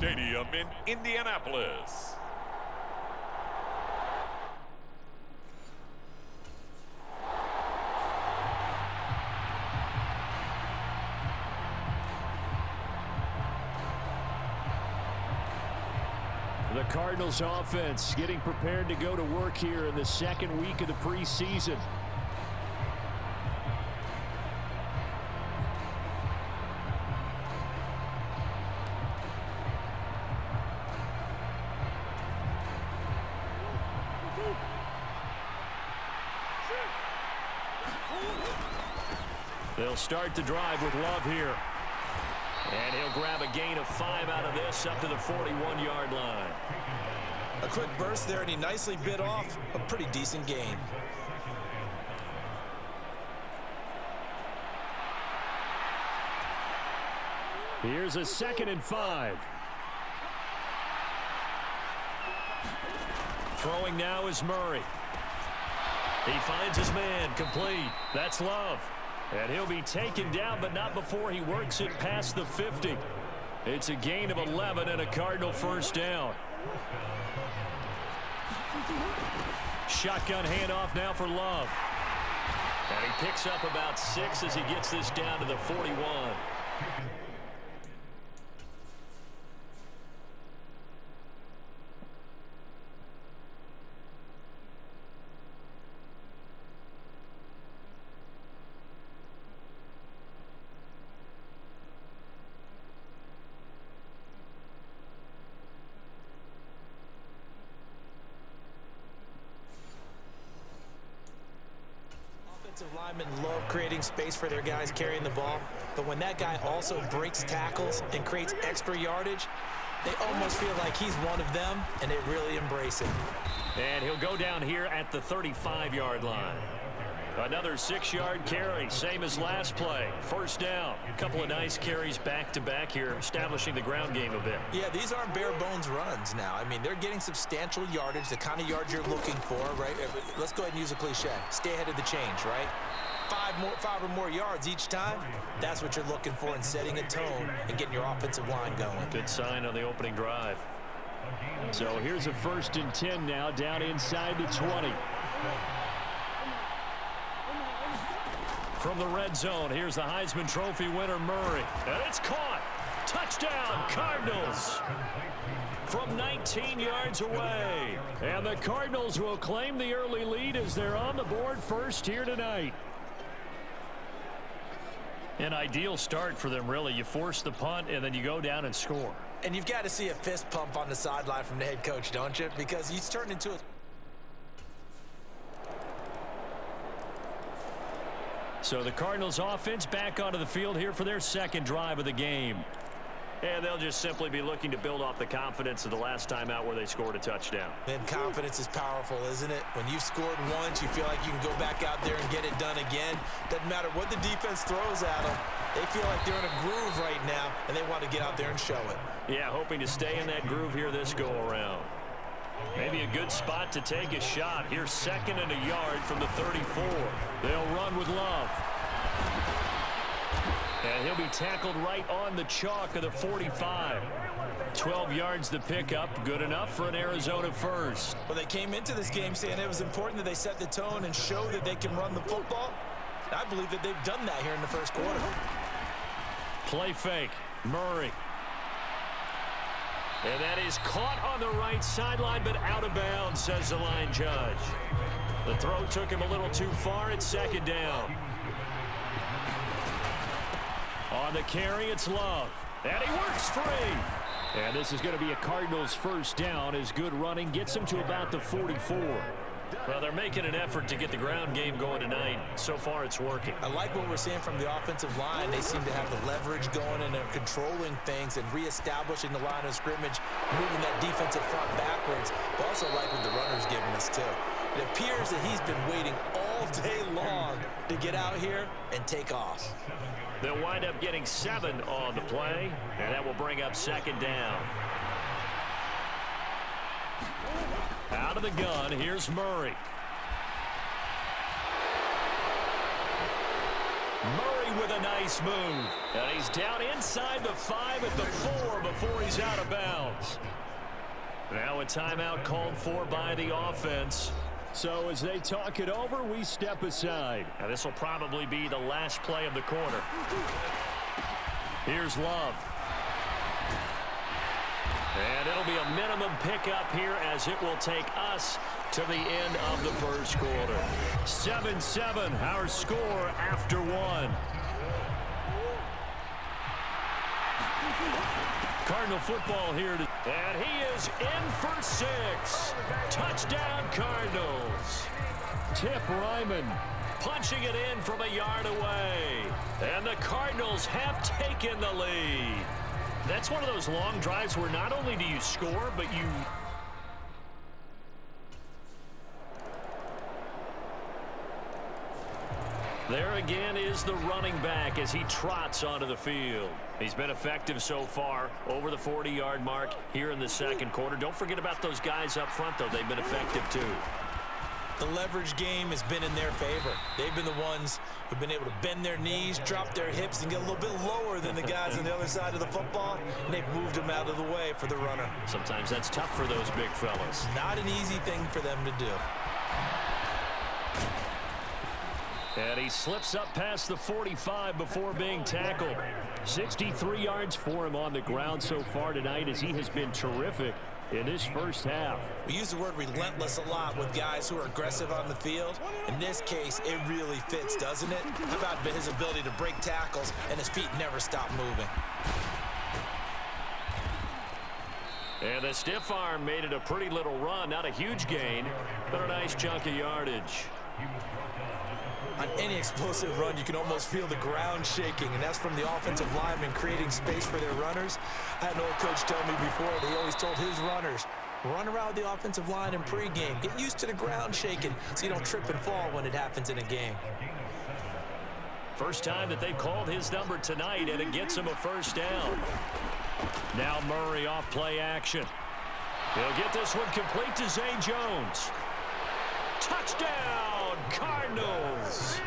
Stadium in Indianapolis. The Cardinals offense getting prepared to go to work here in the second week of the preseason. They'll start the drive with Love here. And he'll grab a gain of 5 out of this up to the 41-yard line. A quick burst there, and he nicely bit off a pretty decent gain. Here's a 2nd and 5. Throwing now is Murray. He finds his man, complete. That's Love. And he'll be taken down, but not before he works it past the 50. It's a gain of 11 and a Cardinal first down. Shotgun handoff now for Love. And he picks up about 6 as he gets this down to the 41. Offensive linemen love creating space for their guys carrying the ball, but when that guy also breaks tackles and creates extra yardage, they almost feel like he's one of them, and they really embrace it. And he'll go down here at the 35-yard line. Another 6-yard carry, same as last play. First down. A couple of nice carries back-to-back here, establishing the ground game a bit. Yeah, these aren't bare-bones runs now. I mean, they're getting substantial yardage, the kind of yards you're looking for, right? Let's go ahead and use a cliche. Stay ahead of the change, right? 5 or more yards each time, that's what you're looking for in setting a tone and getting your offensive line going. Good sign on the opening drive. So here's a 1st and 10 now, down inside the 20. From the red zone, here's the Heisman Trophy winner, Murray. And it's caught. Touchdown, Cardinals. From 19 yards away. And the Cardinals will claim the early lead as they're on the board first here tonight. An ideal start for them, really. You force the punt, and then you go down and score. And you've got to see a fist pump on the sideline from the head coach, don't you? Because he's turned into a... So the Cardinals offense back onto the field here for their second drive of the game. And they'll just simply be looking to build off the confidence of the last time out where they scored a touchdown. And confidence is powerful, isn't it? When you've scored once, you feel like you can go back out there and get it done again. Doesn't matter what the defense throws at them. They feel like they're in a groove right now, and they want to get out there and show it. Yeah, hoping to stay in that groove here this go-around. Maybe a good spot to take a shot. Here's 2nd and a yard from the 34. They'll run with Love. And he'll be tackled right on the chalk of the 45. 12 yards the pickup. Good enough for an Arizona first. Well, they came into this game saying it was important that they set the tone and show that they can run the football. I believe that they've done that here in the first quarter. Play fake. Murray. And that is caught on the right sideline, but out of bounds, says the line judge. The throw took him a little too far. It's 2nd down. On the carry, it's Love. And he works free. And this is going to be a Cardinals first down as good running gets him to about the 44. Well, they're making an effort to get the ground game going tonight. So far, it's working. I like what we're seeing from the offensive line. They seem to have the leverage going, and they're controlling things and reestablishing the line of scrimmage, moving that defensive front backwards. But also like what the runner's giving us, too. It appears that he's been waiting all day long to get out here and take off. They'll wind up getting 7 on the play, and that will bring up 2nd down. Out of the gun, here's Murray. Murray with a nice move. And he's down inside the 5 at the 4 before he's out of bounds. Now a timeout called for by the offense. So as they talk it over, we step aside. Now this will probably be the last play of the quarter. Here's Love. And it'll be a minimum pickup here as it will take us to the end of the first quarter. 7-7, our score after 1. Cardinal football here. And he is in for 6. Touchdown, Cardinals. Tip Ryman punching it in from a yard away. And the Cardinals have taken the lead. That's one of those long drives where not only do you score, but you... There again is the running back as he trots onto the field. He's been effective so far, over the 40-yard mark here in the second quarter. Don't forget about those guys up front, though. They've been effective, too. The leverage game has been in their favor. They've been the ones who've been able to bend their knees, drop their hips, and get a little bit lower than the guys on the other side of the football, and they've moved them out of the way for the runner. Sometimes that's tough for those big fellas. Not an easy thing for them to do. And he slips up past the 45 before being tackled. 63 yards for him on the ground so far tonight as he has been terrific in this first half. We use the word relentless a lot with guys who are aggressive on the field. In this case, it really fits, doesn't it? How about his ability to break tackles and his feet never stop moving? And the stiff arm made it a pretty little run. Not a huge gain, but a nice chunk of yardage. On any explosive run, you can almost feel the ground shaking, and that's from the offensive linemen creating space for their runners. I had an old coach tell me before that he always told his runners, run around the offensive line in pregame. Get used to the ground shaking so you don't trip and fall when it happens in a game. First time that they've called his number tonight, and it gets him a first down. Now Murray off play action. He'll get this one complete to Zay Jones. Touchdown, Cardinals.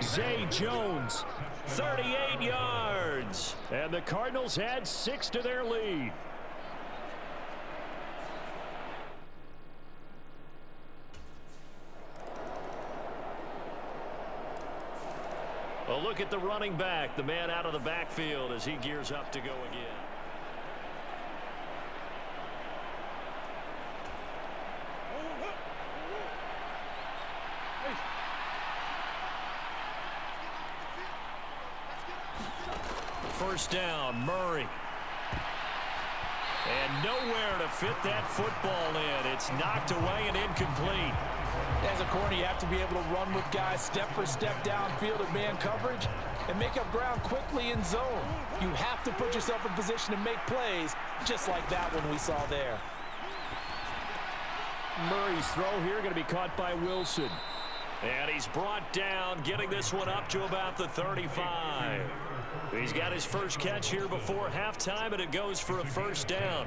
Zay Jones, 38 yards. And the Cardinals add 6 to their lead. A look at the running back, the man out of the backfield as he gears up to go again. First down, Murray. And nowhere to fit that football in. It's knocked away and incomplete. As a corner, you have to be able to run with guys step for step downfield in man coverage and make up ground quickly in zone. You have to put yourself in position to make plays, just like that one we saw there. Murray's throw here going to be caught by Wilson. And he's brought down, getting this one up to about the 35. He's got his first catch here before halftime, and it goes for a first down.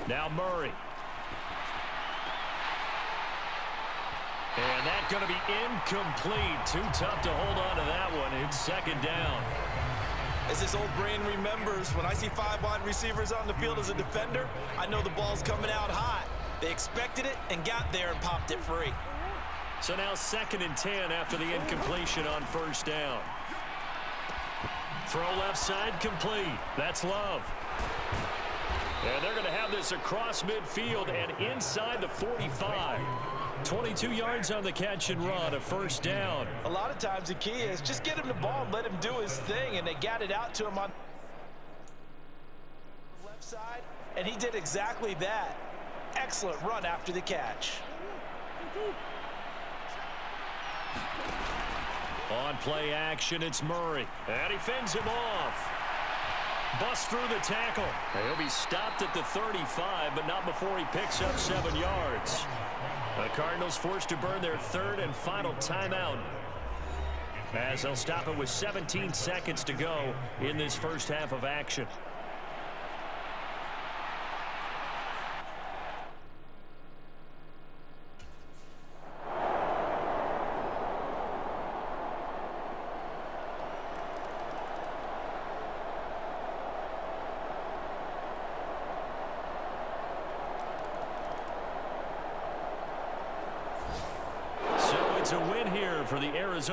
Now Murray. And that's going to be incomplete. Too tough to hold on to that one. It's second down. As this old brain remembers, when I see 5 wide receivers on the field as a defender, I know the ball's coming out hot. They expected it and got there and popped it free. So now 2nd and 10 after the incompletion on first down. Throw left side complete. That's Love. And they're going to have this across midfield and inside the 45. 22 yards on the catch and run, a first down. A lot of times the key is just get him the ball and let him do his thing, and they got it out to him on the left side, and he did exactly that. Excellent run after the catch. On play action, it's Murray. And he fends him off. Busts through the tackle. He'll be stopped at the 35, but not before he picks up 7 yards. The Cardinals forced to burn their 3rd and final timeout, as they'll stop it with 17 seconds to go in this first half of action. a win here for the Arizona.